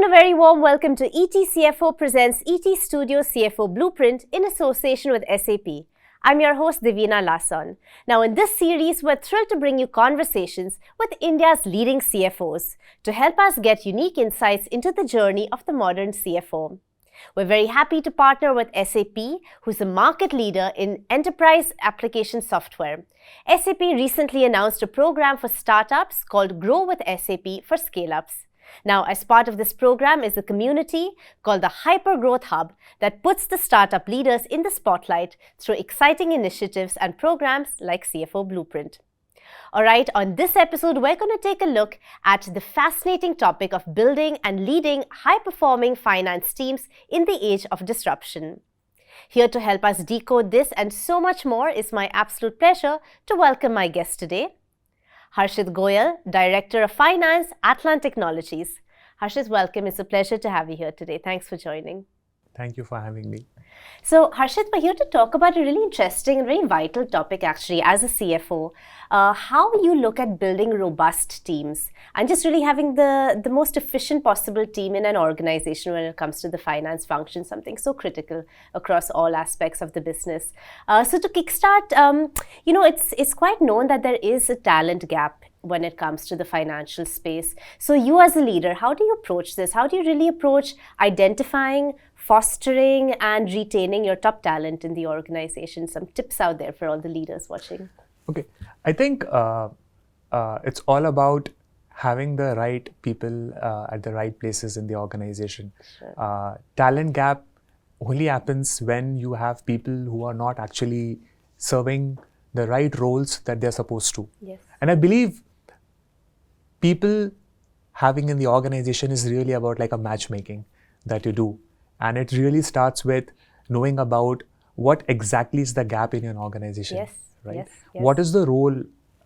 and a very warm welcome to ET CFO presents ET Studio CFO Blueprint in association with SAP. I'm your host Divina Lasson. Now in this series, we're thrilled to bring you conversations with India's leading CFOs to help us get unique insights into the journey of the modern CFO. We're very happy to partner with SAP, who's a market leader in enterprise application software. SAP recently announced a program for startups called Grow with SAP for Scale-Ups. Now, as part of this program is a community called the Hypergrowth Hub that puts the startup leaders in the spotlight through exciting initiatives and programs like CFO Blueprint. Alright, on this episode, we're going to take a look at the fascinating topic of building and leading high-performing finance teams in the age of disruption. Here to help us decode this and so much more is my absolute pleasure to welcome my guest today, Harshit Goel, Director of Finance, Atlan Technologies. Harshit, welcome. It's a pleasure to have you here today. Thanks for joining. Thank you for having me. So, Harshit, we're here to talk about a really interesting and very vital topic actually as a CFO. How you look at building robust teams and just really having the most efficient possible team in an organization when it comes to the finance function, something so critical across all aspects of the business. So to kickstart, it's quite known that there is a talent gap when it comes to the financial space. So you as a leader, how do you approach this? How do you really approach identifying, fostering and retaining your top talent in the organization? Some tips out there for all the leaders watching. Okay, I think it's all about having the right people at the right places in the organization. Sure. Talent gap only happens when you have people who are not actually serving the right roles that they're supposed to. Yes. And I believe people having in the organization is really about like a matchmaking that you do. And it really starts with knowing about what exactly is the gap in your organization. Yes. Right? Yes. What is the role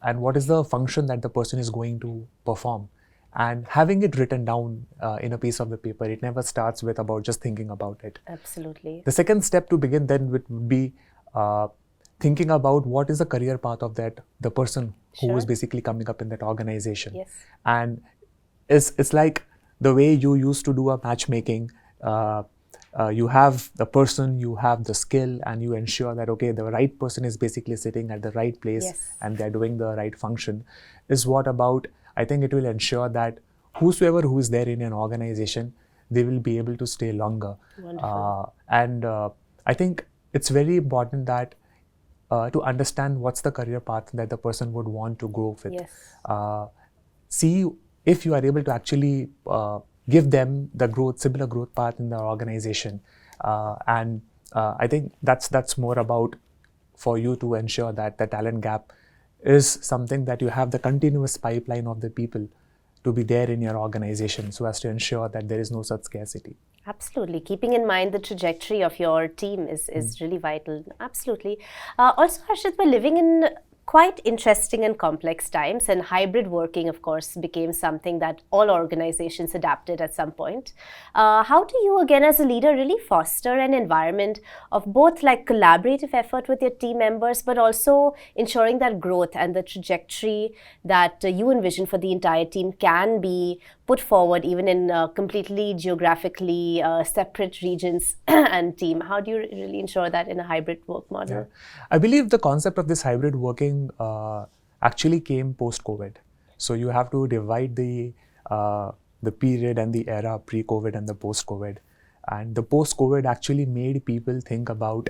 and what is the function that the person is going to perform? And having it written down in a piece of the paper, it never starts with about just thinking about it. Absolutely. The second step to begin then would be thinking about what is the career path of the person who Sure. is basically coming up in that organization. Yes. And it's like the way you used to do a matchmaking. You have the person, you have the skill, and you ensure that, okay, the right person is basically sitting at the right place. Yes. And they're doing the right function. Is what about, I think it will ensure that whosoever who is there in an organization, they will be able to stay longer. Wonderful. I think it's very important that to understand what's the career path that the person would want to go with. Yes. See if you are able to actually give them the similar growth path in the organization. I think that's more about for you to ensure that the talent gap is something that you have the continuous pipeline of the people to be there in your organization so as to ensure that there is no such scarcity. Absolutely. Keeping in mind the trajectory of your team is really vital. Absolutely. Also, Harshit, we're living in quite interesting and complex times, and hybrid working, of course, became something that all organizations adapted at some point. How do you, again, as a leader, really foster an environment of both like collaborative effort with your team members, but also ensuring that growth and the trajectory that you envision for the entire team can be put forward even in completely geographically separate regions and team? How do you really ensure that in a hybrid work model? Yeah. I believe the concept of this hybrid working actually came post-COVID. So you have to divide the period and the era pre-COVID and the post-COVID. And the post-COVID actually made people think about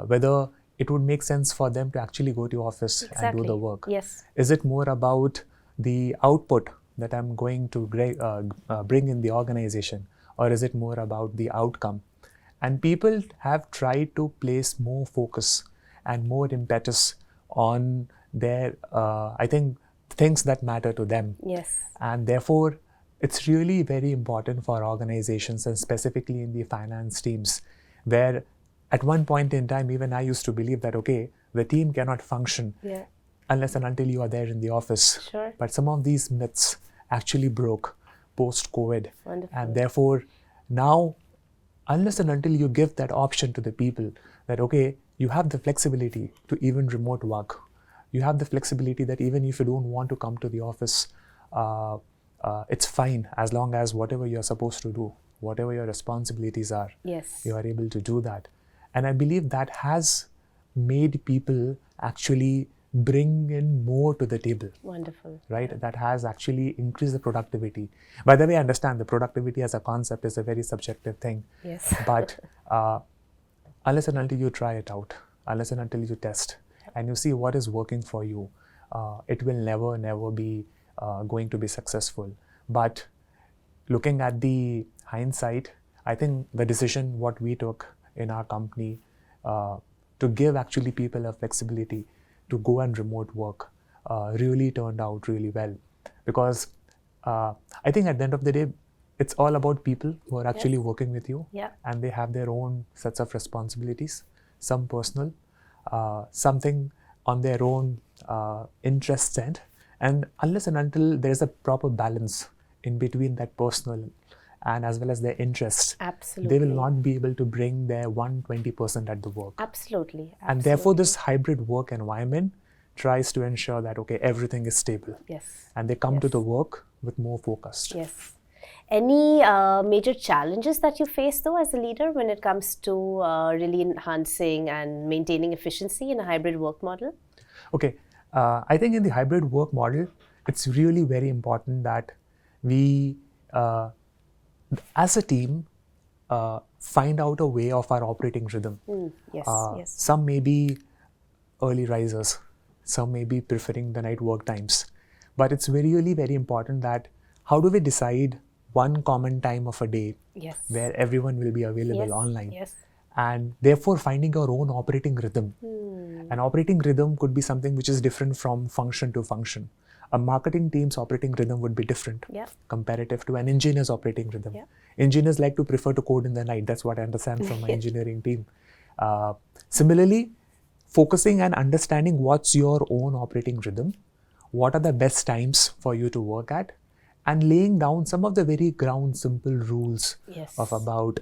whether it would make sense for them to actually go to office Exactly. and do the work. Yes. Is it more about the output that I'm going to bring in the organization, or is it more about the outcome? And people have tried to place more focus and more impetus on their, I think, things that matter to them. Yes. And therefore, it's really very important for organizations, and specifically in the finance teams, where at one point in time, even I used to believe that, okay, the team cannot function unless and until you are there in the office. Sure. But some of these myths actually broke post-COVID. Wonderful. And therefore, now, unless and until you give that option to the people that, okay, you have the flexibility to even remote work. You have the flexibility that even if you don't want to come to the office it's fine as long as whatever you're supposed to do, whatever your responsibilities are, Yes. you are able to do that. And I believe that has made people actually bring in more to the table. Wonderful. Right? Yeah. That has actually increased the productivity. By the way, I understand the productivity as a concept is a very subjective thing. Yes. But unless and until you try it out, unless and until you test and you see what is working for you, it will never be going to be successful. But looking at the hindsight, I think the decision what we took in our company to give actually people a flexibility to go and remote work really turned out really well. Because I think at the end of the day, it's all about people who are actually working with you, Yeah. and they have their own sets of responsibilities, some personal, something on their own interest end. And unless and until there is a proper balance in between that personal and as well as their interests, Absolutely. they will not be able to bring their 120% at the work. Absolutely. And therefore, this hybrid work environment tries to ensure that, okay, everything is stable. Yes. And they come to the work with more focused. Yes. Any major challenges that you face, though, as a leader when it comes to really enhancing and maintaining efficiency in a hybrid work model? Okay. I think in the hybrid work model, it's really very important that we, as a team, find out a way of our operating rhythm. Yes, yes. Some may be early risers, some may be preferring the night work times. But it's really very important that how do we decide one common time of a day Yes. where everyone will be available Yes, online? yes. And therefore finding your own operating rhythm. An operating rhythm could be something which is different from function to function. A marketing team's operating rhythm would be different Yeah. comparative to an engineer's operating rhythm. Yeah. Engineers like to prefer to code in the night. That's what I understand from my engineering team. Similarly, focusing and understanding what's your own operating rhythm, what are the best times for you to work at, and laying down some of the very ground simple rules Yes. of about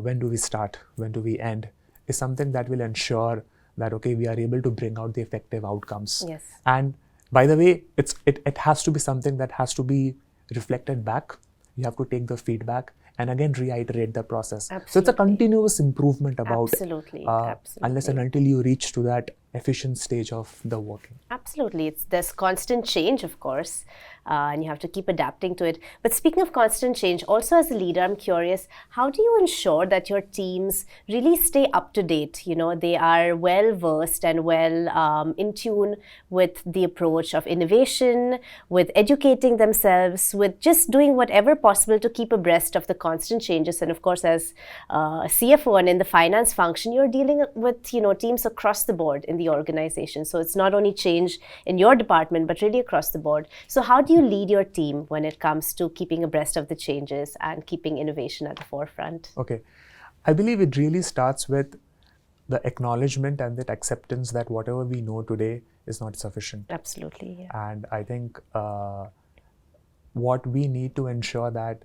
when do we start, when do we end, is something that will ensure that, okay, we are able to bring out the effective outcomes. Yes. And by the way, it has to be something that has to be reflected back. You have to take the feedback and again reiterate the process. So it's a Absolutely. continuous improvement about Absolutely. unless and until you reach to that efficient stage of the working. Absolutely. There's constant change, of course, and you have to keep adapting to it. But speaking of constant change, also as a leader, I'm curious, how do you ensure that your teams really stay up to date? You know, they are well versed and well in tune with the approach of innovation, with educating themselves, with just doing whatever possible to keep abreast of the constant changes. And of course, as a CFO and in the finance function, you're dealing with, you know, teams across the board in the organization. So it's not only change in your department, but really across the board. So how do you lead your team when it comes to keeping abreast of the changes and keeping innovation at the forefront? Okay. I believe it really starts with the acknowledgement and that acceptance that whatever we know today is not sufficient. Absolutely. Yeah. And I think what we need to ensure that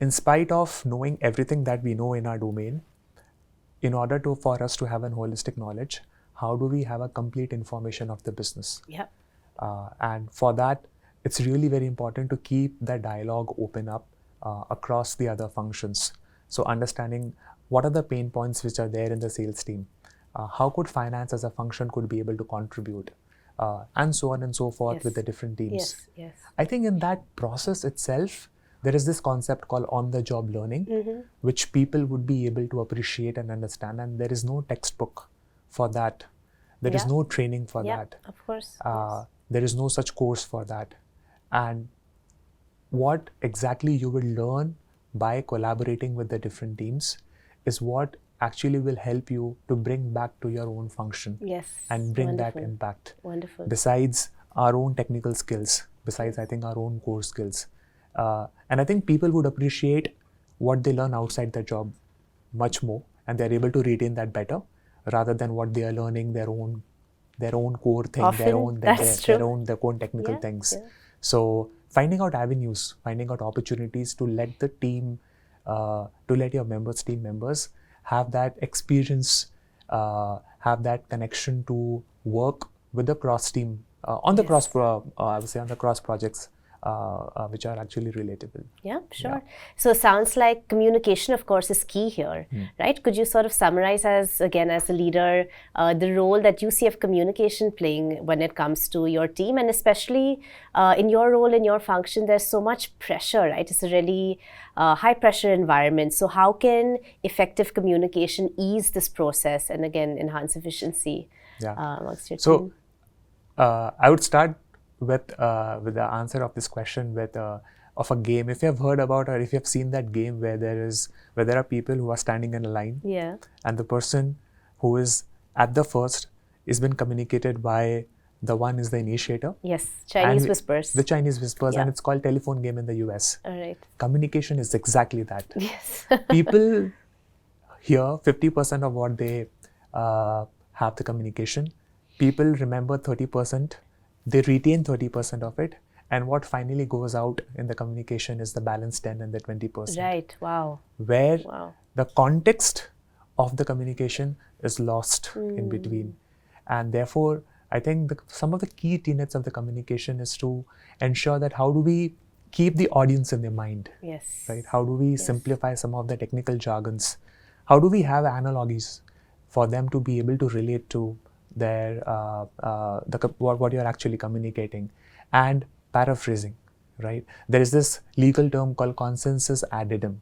in spite of knowing everything that we know in our domain, in order for us to have an holistic knowledge, how do we have a complete information of the business? Yeah. And for that, it's really very important to keep the dialogue open up across the other functions. So understanding what are the pain points which are there in the sales team, how could finance as a function could be able to contribute, and so on and so forth with the different teams. Yes. Yes. I think in that process itself, there is this concept called on-the-job learning, which people would be able to appreciate and understand, and there is no textbook for that. There is no training for that. Of course. There is no such course for that. And what exactly you will learn by collaborating with the different teams is what actually will help you to bring back to your own function and bring that impact. Wonderful. Besides our own technical skills, besides I think our own core skills. And I think people would appreciate what they learn outside their job much more, and they're able to retain that better rather than what they are learning their own core thing, Often, their own technical things. Yeah. So finding out avenues, finding out opportunities to let the team, to let your team members have that experience, have that connection to work with the cross team, on the cross projects which are actually relatable. Yeah, sure. So it sounds like communication, of course, is key here, right? Could you sort of summarize as a leader, the role that you see of communication playing when it comes to your team, and especially in your role, in your function, there's so much pressure, right? It's a really high pressure environment. So how can effective communication ease this process and again, enhance efficiency amongst your team? I would start with the answer of this question with of a game. If you have heard about or if you have seen that game where there are people who are standing in a line, and the person who is at the first is been communicated by the one is the initiator. Yes, Chinese whispers. The Chinese whispers, and it's called telephone game in the US. All right. Communication is exactly that. Yes. People hear 50% of what they have the communication. People remember 30%, they retain 30% of it, and what finally goes out in the communication is the balance 10 and the 20%. Right, wow. Where the context of the communication is lost in between. And therefore, I think some of the key tenets of the communication is to ensure that how do we keep the audience in their mind? Yes. Right? How do we simplify some of the technical jargons? How do we have analogies for them to be able to relate to their what you're actually communicating, and paraphrasing, right? There is this legal term called consensus ad idem,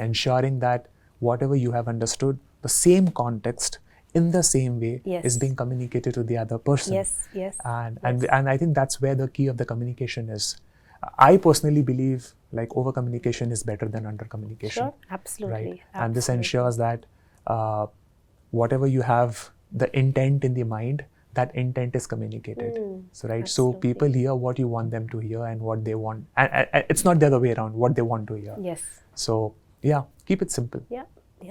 ensuring that whatever you have understood, the same context in the same way is being communicated to the other person. And I think that's where the key of the communication is. I personally believe like over communication is better than under communication. Sure, absolutely. Right? And this ensures that whatever you have the intent in the mind, that intent is communicated. So right, so people hear what you want them to hear and what they want, and it's not the other way around, what they want to hear. Yes. So yeah, keep it simple.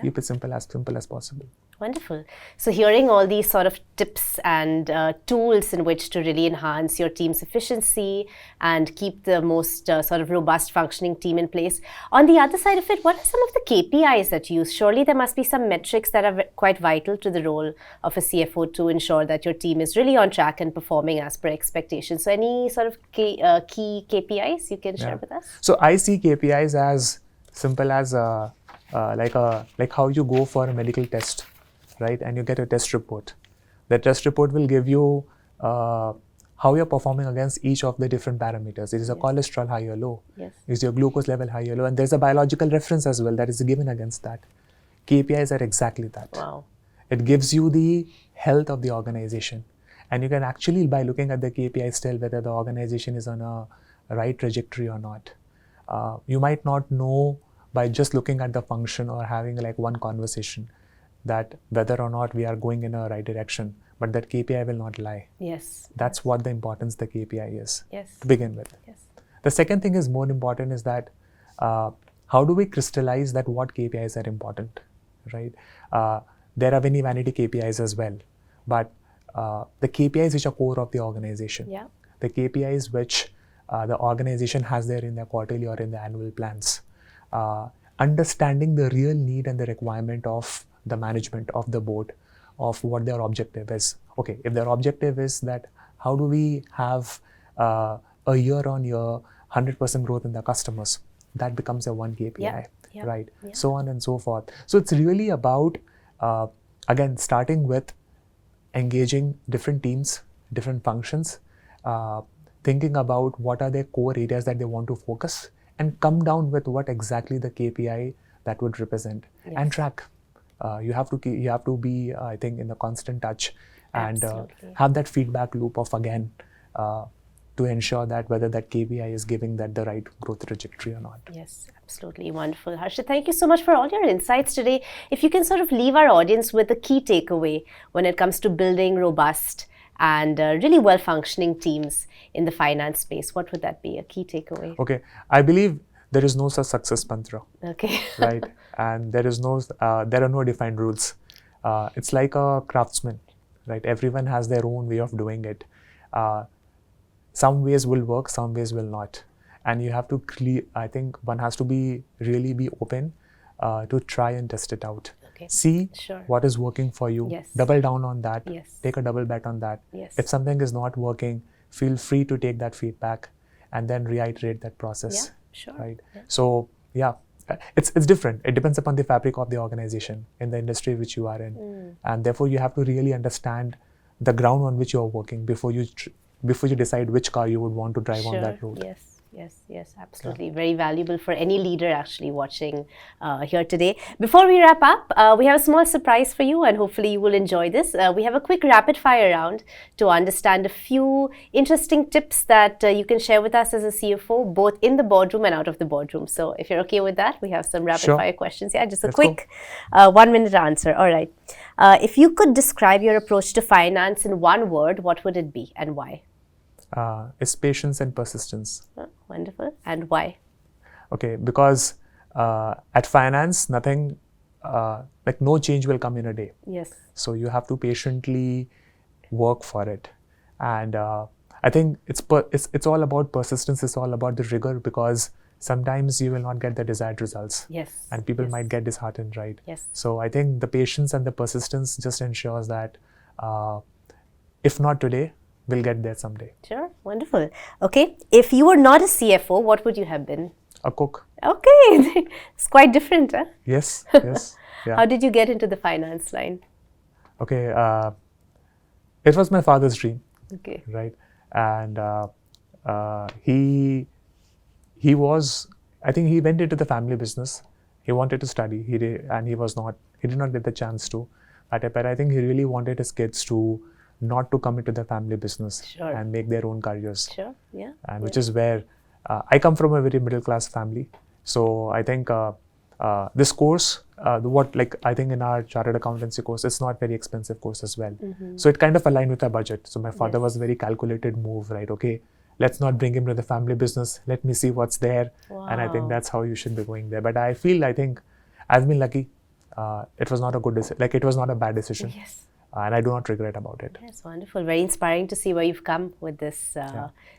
Keep it simple as possible. Wonderful. So hearing all these sort of tips and tools in which to really enhance your team's efficiency and keep the most sort of robust functioning team in place. On the other side of it, what are some of the KPIs that you use? Surely there must be some metrics that are quite vital to the role of a CFO to ensure that your team is really on track and performing as per expectations. So any sort of key KPIs you can share with us? So I see KPIs as simple as like how you go for a medical test, right? And you get a test report. The test report will give you how you're performing against each of the different parameters. Is a cholesterol high or low? Is your glucose level high or low? And there's a biological reference as well that is given against that. KPIs are exactly that. Wow. It gives you the health of the organization. And you can actually, by looking at the KPIs, tell whether the organization is on a right trajectory or not. You might not know by just looking at the function or having like one conversation that whether or not we are going in a right direction, but that KPI will not lie. Yes. That's what the importance the KPI is to begin with. Yes. The second thing is more important is that how do we crystallize that what KPIs are important, right? There are many vanity KPIs as well, but the KPIs which are core of the organization, the KPIs which the organization has there in their quarterly or in the annual plans, understanding the real need and the requirement of the management of the board of what their objective is. Okay, if their objective is that how do we have a year-on-year 100% growth in the customers, that becomes a one KPI, right? So on and so forth. So it's really about, again, starting with engaging different teams, different functions, thinking about what are their core areas that they want to focus, and come down with what exactly the KPI that would represent and track. You have to be, I think, in the constant touch and have that feedback loop of again to ensure that whether that KPI is giving that the right growth trajectory or not. Yes, absolutely wonderful. Harshit, thank you so much for all your insights today. If you can sort of leave our audience with a key takeaway when it comes to building robust and really well-functioning teams in the finance space, what would that be, a key takeaway? Okay, I believe there is no such success mantra. Okay. Right, and there are no defined rules. It's like a craftsman, right? Everyone has their own way of doing it. Some ways will work, some ways will not, and you have to I think one has to really be open to try and test it out. See what is working for you. Double down on that. Take a double bet on that. If something is not working, feel free to take that feedback and then reiterate that process. Yeah, sure. Right. Yeah. So yeah, it's different. It depends upon the fabric of the organization in the industry which you are in, and therefore you have to really understand the ground on which you are working before you decide which car you would want to drive on that road. Yes, absolutely. Yeah. Very valuable for any leader actually watching here today. Before we wrap up, we have a small surprise for you, and hopefully you will enjoy this. We have a quick rapid fire round to understand a few interesting tips that you can share with us as a CFO, both in the boardroom and out of the boardroom. So if you're okay with that, we have some rapid fire questions. Yeah, just a quick 1 minute answer. All right. If you could describe your approach to finance in one word, what would it be and why? Is patience and persistence. Oh, wonderful. And why? Okay, because at finance, nothing, like no change will come in a day. Yes. So you have to patiently work for it. And I think it's all about persistence. It's all about the rigor, because sometimes you will not get the desired results. Yes. And people might get disheartened, right? Yes. So I think the patience and the persistence just ensures that if not today, we'll get there someday. Sure. Wonderful. Okay. If you were not a CFO, what would you have been? A cook. Okay. It's quite different, huh? Yes. Yeah. How did you get into the finance line? Okay. It was my father's dream. Okay. Right. And he was, I think he went into the family business. He wanted to study. He did not get the chance to. But I think he really wanted his kids to not to come into the family business and make their own careers. Sure, yeah. And which is where I come from a very middle class family. So I think this course, I think in our chartered accountancy course, it's not very expensive course as well. So it kind of aligned with our budget. So my father was a very calculated move, right? Okay, let's not bring him to the family business. Let me see what's there. Wow. And I think that's how you should be going there. But I think I've been lucky. It was not a good decision. Like, it was not a bad decision. Yes. And I do not regret about it. Yes, wonderful. Very inspiring to see where you've come with this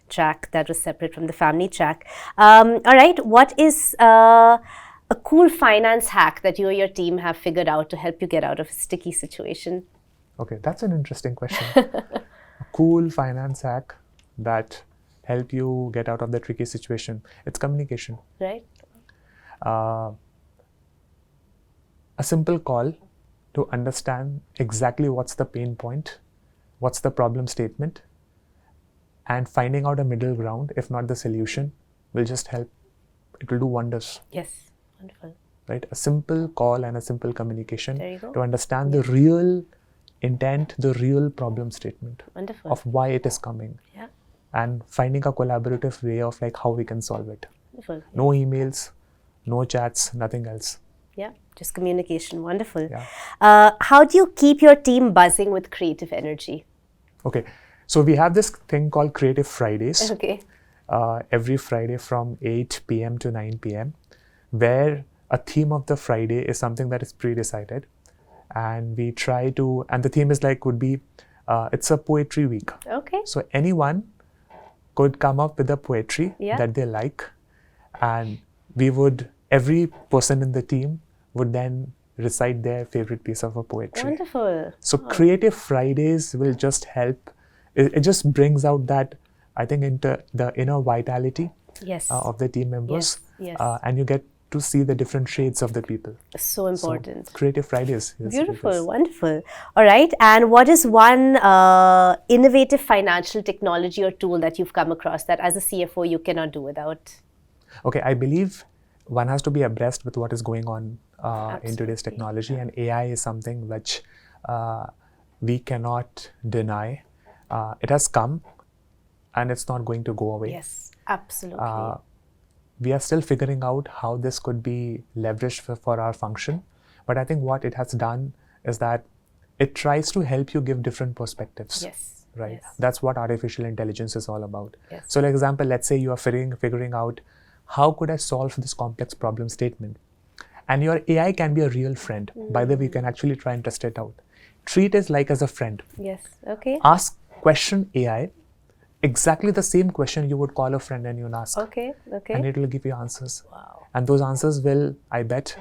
track that was separate from the family track. All right. What is a cool finance hack that you or your team have figured out to help you get out of a sticky situation? Okay, that's an interesting question. A cool finance hack that help you get out of the tricky situation. It's communication. Right. A simple call to understand exactly what's the pain point, what's the problem statement, and finding out a middle ground, if not the solution, will just help. It will do wonders. Yes, wonderful. Right? A simple call and a simple communication to understand the Yeah. real intent, the real problem statement Wonderful. of why it is coming. Yeah. And finding a collaborative way of like how we can solve it. Wonderful. No emails, no chats, nothing else. Yeah, just communication. Wonderful. Yeah. How do you keep your team buzzing with creative energy? Okay, so we have this thing called Creative Fridays. Okay. Every Friday from 8 p.m. to 9 p.m. where a theme of the Friday is something that is pre-decided. And we try to, and the theme is like, would be, it's a poetry week. Okay. So anyone could come up with a poetry Yeah. that they like, and every person in the team would then recite their favorite piece of a poetry. Wonderful. So Creative Fridays will just help. It just brings out that, I think, into the inner vitality of the team members. Yes. And you get to see the different shades of the people. So important. So, Creative Fridays. Yes, Beautiful, wonderful. All right. And what is one innovative financial technology or tool that you've come across that as a CFO you cannot do without? Okay, I believe one has to be abreast with what is going on in today's technology, and AI is something which we cannot deny. It has come and it's not going to go away. Yes, absolutely. We are still figuring out how this could be leveraged for our function. But I think what it has done is that it tries to help you give different perspectives. Yes. Right. Yes. That's what artificial intelligence is all about. Yes. So, for example, let's say you are figuring out how could I solve this complex problem statement? And your AI can be a real friend. By the way, you can actually try and test it out. Treat it like as a friend. Yes. Okay. Ask question AI exactly the same question you would call a friend and you'll ask. Okay. Okay. And it will give you answers. Wow. And those answers will, I bet,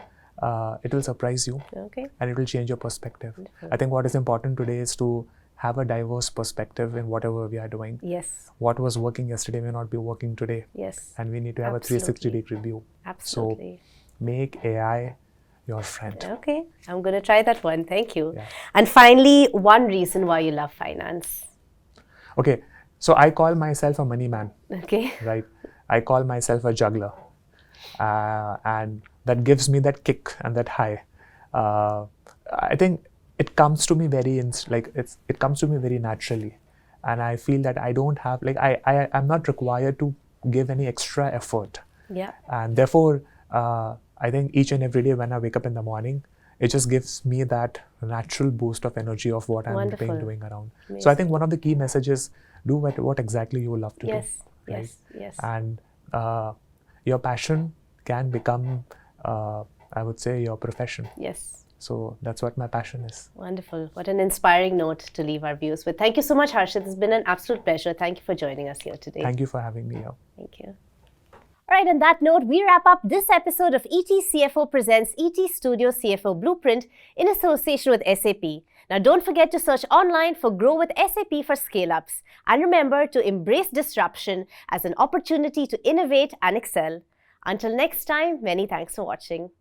it will surprise you. Okay. And it will change your perspective. I think what is important today is to have a diverse perspective in whatever we are doing. Yes. What was working yesterday may not be working today. Yes. And we need to have Absolutely. a 360-degree view. Absolutely. So make AI your friend. Okay, I'm going to try that one. Thank you. Yeah. And finally, one reason why you love finance. Okay, so I call myself a money man. Okay. Right? I call myself a juggler. And that gives me that kick and that high. I think it comes to me it comes to me very naturally, and I feel that I don't have I'm not required to give any extra effort. Yeah. And therefore, I think each and every day when I wake up in the morning, it just gives me that natural boost of energy of what I'm doing around. Amazing. So I think one of the key messages: do what exactly you love to do. Yes. Right? Yes. Yes. And your passion can become, I would say, your profession. Yes. So that's what my passion is. Wonderful. What an inspiring note to leave our viewers with. Thank you so much, Harshit. It's been an absolute pleasure. Thank you for joining us here today. Thank you for having me here. Thank you. All right, on that note, we wrap up this episode of ET CFO Presents ET Studio CFO Blueprint in association with SAP. Now, don't forget to search online for Grow with SAP for scale-ups. And remember to embrace disruption as an opportunity to innovate and excel. Until next time, many thanks for watching.